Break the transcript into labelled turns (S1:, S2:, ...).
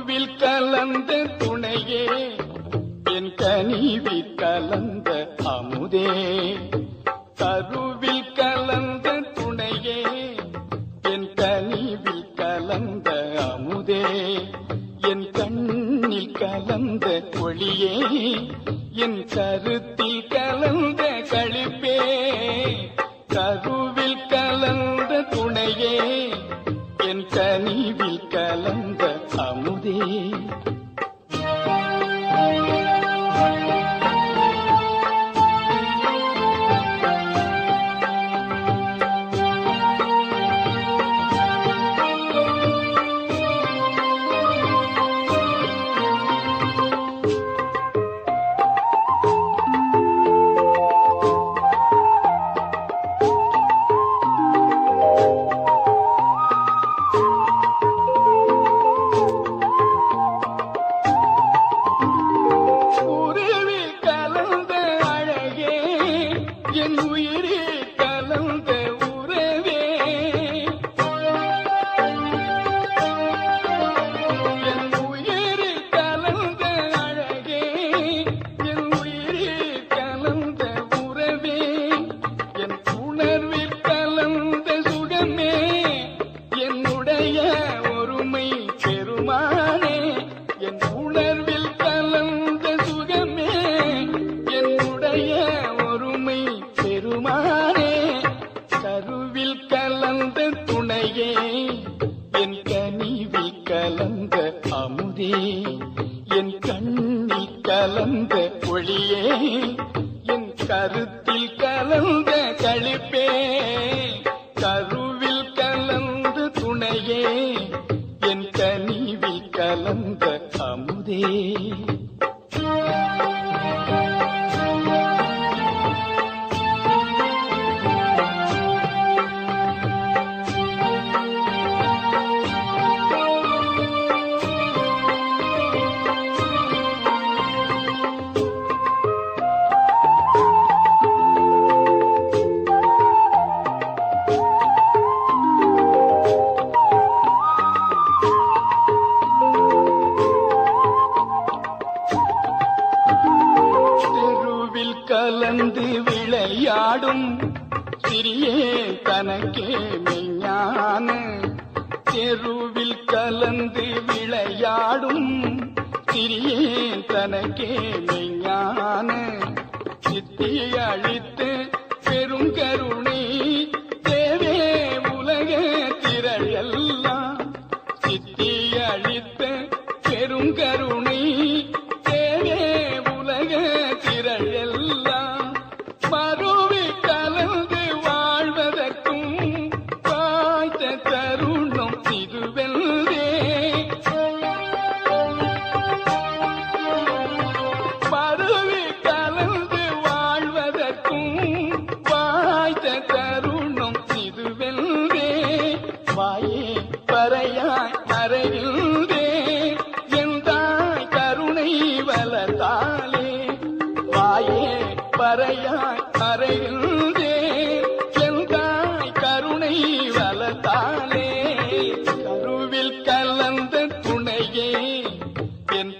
S1: கருவில் கலந்த துணையே என் கனிவில் கலந்த அமுதே கருவில் கலந்த துணையே என் கனிவில் கலந்த அமுதே என் கண்ணில் கலந்த ஒளியே என் கருத்தில் கலந்த களிப்பே கருவில் கலந்த துணையே என் கனிவில் கலந்த அமுதே என் உயிரே கலந்த உறவே என் உயிரே கலந்த அழகே என் உயிரே கலந்த உறவே என் உணர்வில் கலந்த சுகமே என்னுடைய ஒருமை பெருமானே என் உணர்வில் கலந்த சுகமே என்னுடைய ஒருமை பெருமானே கருவில் கலந்த துணையே என் கனிவில் கலந்த அமுதே என் கண்ணில் கலந்த ஒளியே என் கருத்தில் கலந்த களிப்பே கருவில் கலந்த துணையே என் கனிவில் கலந்த அமுதே கலந்து விளையாடும் சிறியே தனக்கே மெய்ஞான தெருவில் கலந்து விளையாடும் சிறியே தனக்கே மெய்ஞான சித்தி அழித்து பெருங்கருணை தேவே உலக திரள் எல்லாம் சித்தி அழித்த பெருங்கருணை தேவே உலக திரள் எல்லாம் மறுவி கலந்து வாழ்வதற்கும் வாய்த்த தருணம் இதுவெல்லே மறுவி கலந்து வாழ்வதற்கும் வாய்த்த தருணம் இதுவெல்லே வாயே பறையாய் அறையில்தே எந்தாய் கருணை வளர்த்தாலே வாயே பறையாய் அறையில்தே எந்தாய் கருணை வளர்த்தாலே கருவில் கலந்த துணையே என்